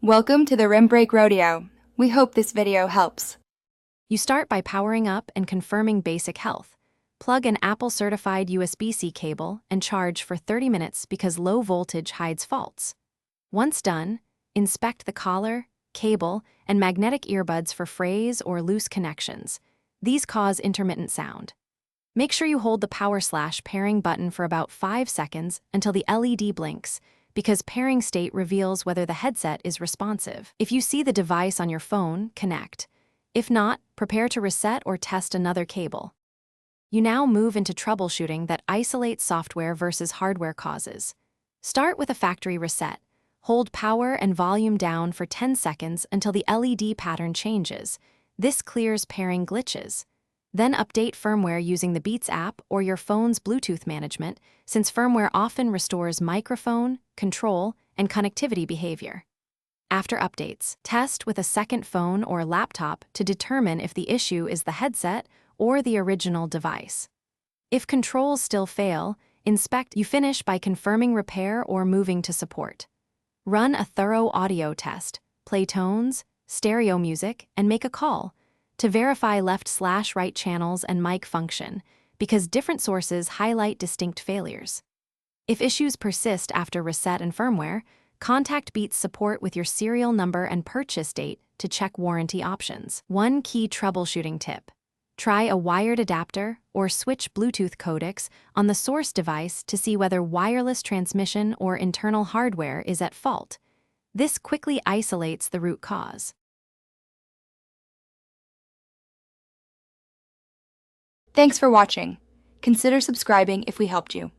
Welcome to the Rim Break Rodeo. We hope this video helps. You start by powering up and confirming basic health. Plug an Apple-certified USB-C cable and charge for 30 minutes because low voltage hides faults. Once done, inspect the collar, cable, and magnetic earbuds for frays or loose connections. These cause intermittent sound. Make sure you hold the power/pairing button for about 5 seconds until the LED blinks, because pairing state reveals whether the headset is responsive. If you see the device on your phone, connect. If not, prepare to reset or test another cable. You now move into troubleshooting that isolates software versus hardware causes. Start with a factory reset. Hold power and volume down for 10 seconds until the LED pattern changes. This clears pairing glitches. Then update firmware using the Beats app or your phone's Bluetooth management, since firmware often restores microphone, control, and connectivity behavior. After updates, test with a second phone or laptop to determine if the issue is the headset or the original device. If controls still fail, inspect. You finish by confirming repair or moving to support. Run a thorough audio test, play tones, stereo music, and make a call to verify left/right channels and mic function, because different sources highlight distinct failures. If issues persist after reset and firmware, contact Beats support with your serial number and purchase date to check warranty options. One key troubleshooting tip: try a wired adapter or switch Bluetooth codecs on the source device to see whether wireless transmission or internal hardware is at fault. This quickly isolates the root cause. Thanks for watching. Consider subscribing if we helped you.